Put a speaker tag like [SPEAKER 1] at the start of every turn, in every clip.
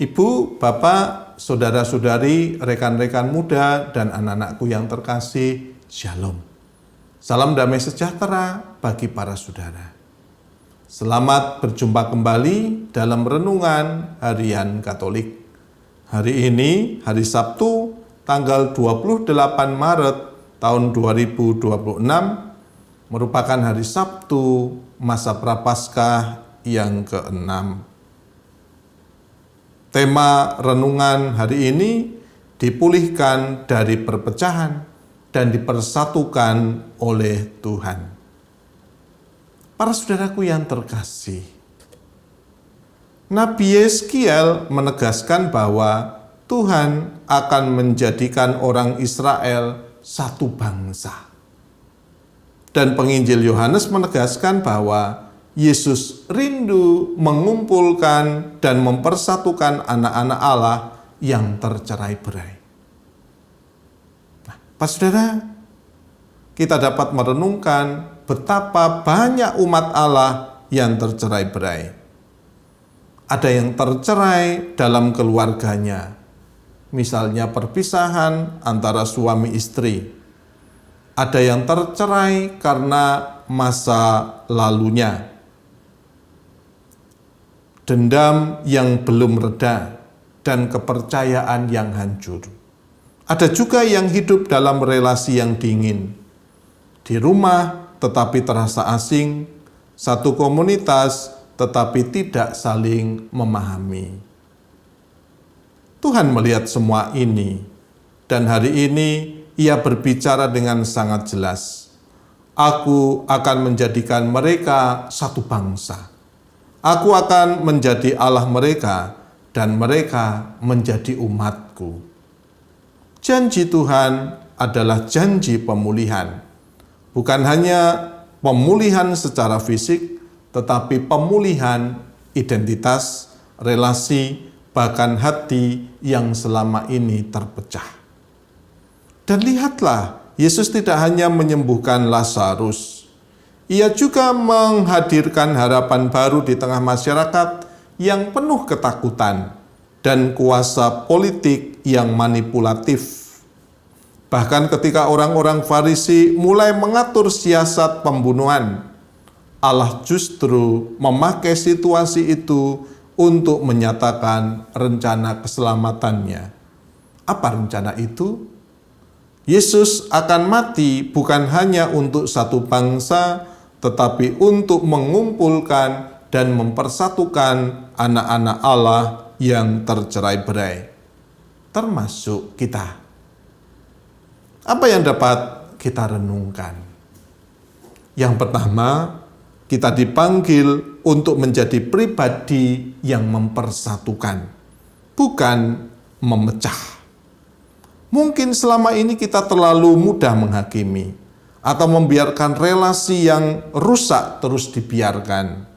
[SPEAKER 1] Ibu, Bapak, saudara-saudari, rekan-rekan muda, dan anak-anakku yang terkasih, Shalom. Salam damai sejahtera bagi para saudara. Selamat berjumpa kembali dalam Renungan Harian Katolik. Hari ini, hari Sabtu, tanggal 28 Maret tahun 2026, merupakan hari Sabtu masa Prapaskah yang ke-6. Tema renungan hari ini dipulihkan dari perpecahan dan dipersatukan oleh Tuhan. Para saudaraku yang terkasih, Nabi Yeskiel menegaskan bahwa Tuhan akan menjadikan orang Israel satu bangsa. Dan penginjil Yohanes menegaskan bahwa Yesus rindu mengumpulkan dan mempersatukan anak-anak Allah yang tercerai-berai. Nah, Pak Saudara, kita dapat merenungkan betapa banyak umat Allah yang tercerai-berai. Ada yang tercerai dalam keluarganya, misalnya perpisahan antara suami istri. Ada yang tercerai karena masa lalunya, dendam yang belum reda, dan kepercayaan yang hancur. Ada juga yang hidup dalam relasi yang dingin. Di rumah tetapi terasa asing, satu komunitas tetapi tidak saling memahami. Tuhan melihat semua ini, dan hari ini Ia berbicara dengan sangat jelas. Aku akan menjadikan mereka satu bangsa. Aku akan menjadi Allah mereka, dan mereka menjadi umatku. Janji Tuhan adalah janji pemulihan. Bukan hanya pemulihan secara fisik, tetapi pemulihan identitas, relasi, bahkan hati yang selama ini terpecah. Dan lihatlah, Yesus tidak hanya menyembuhkan Lazarus, Ia juga menghadirkan harapan baru di tengah masyarakat yang penuh ketakutan dan kuasa politik yang manipulatif. Bahkan ketika orang-orang Farisi mulai mengatur siasat pembunuhan, Allah justru memakai situasi itu untuk menyatakan rencana keselamatannya. Apa rencana itu? Yesus akan mati bukan hanya untuk satu bangsa, tetapi untuk mengumpulkan dan mempersatukan anak-anak Allah yang tercerai-berai, termasuk kita. Apa yang dapat kita renungkan? Yang pertama, kita dipanggil untuk menjadi pribadi yang mempersatukan, bukan memecah. Mungkin selama ini kita terlalu mudah menghakimi atau membiarkan relasi yang rusak terus dibiarkan.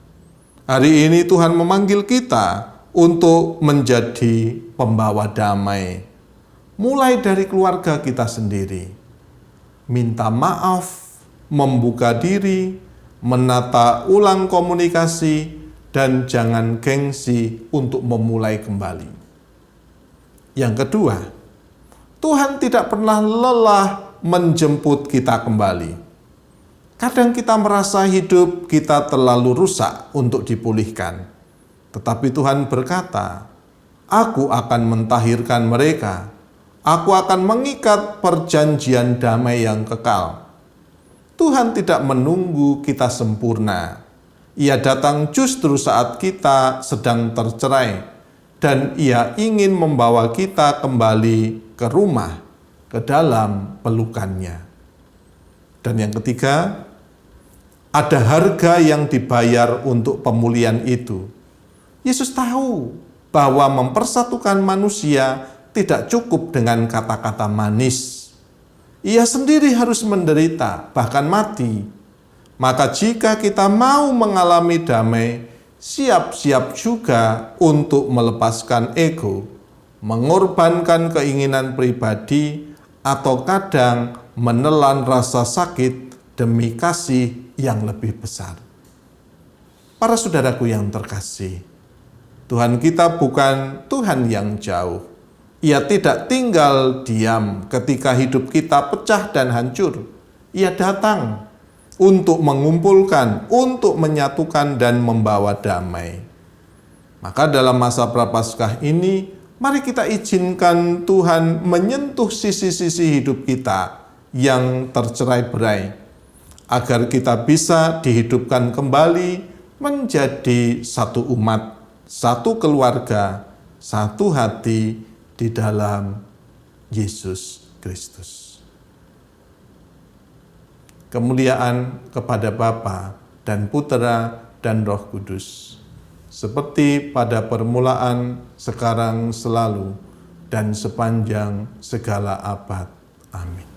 [SPEAKER 1] Hari ini Tuhan memanggil kita untuk menjadi pembawa damai. Mulai dari keluarga kita sendiri. Minta maaf, membuka diri, menata ulang komunikasi, dan jangan gengsi untuk memulai kembali. Yang kedua, Tuhan tidak pernah lelah menjemput kita kembali. Kadang kita merasa hidup kita terlalu rusak untuk dipulihkan. Tetapi Tuhan berkata, Aku akan mentahirkan mereka. Aku akan mengikat perjanjian damai yang kekal. Tuhan tidak menunggu kita sempurna. Ia datang justru saat kita sedang tercerai. Dan Ia ingin membawa kita kembali ke rumah, ke dalam pelukannya. Dan yang ketiga, ada harga yang dibayar untuk pemulihan itu. Yesus tahu bahwa mempersatukan manusia tidak cukup dengan kata-kata manis. Ia sendiri harus menderita, bahkan mati. Maka jika kita mau mengalami damai, siap-siap juga untuk melepaskan ego, mengorbankan keinginan pribadi, atau kadang menelan rasa sakit demi kasih yang lebih besar. Para saudaraku yang terkasih, Tuhan kita bukan Tuhan yang jauh. Ia tidak tinggal diam ketika hidup kita pecah dan hancur. Ia datang untuk mengumpulkan, untuk menyatukan dan membawa damai. Maka dalam masa Prapaskah ini, mari kita izinkan Tuhan menyentuh sisi-sisi hidup kita yang tercerai-berai, agar kita bisa dihidupkan kembali menjadi satu umat, satu keluarga, satu hati di dalam Yesus Kristus. Kemuliaan kepada Bapa dan Putera dan Roh Kudus, seperti pada permulaan, sekarang, selalu, dan sepanjang segala abad. Amin.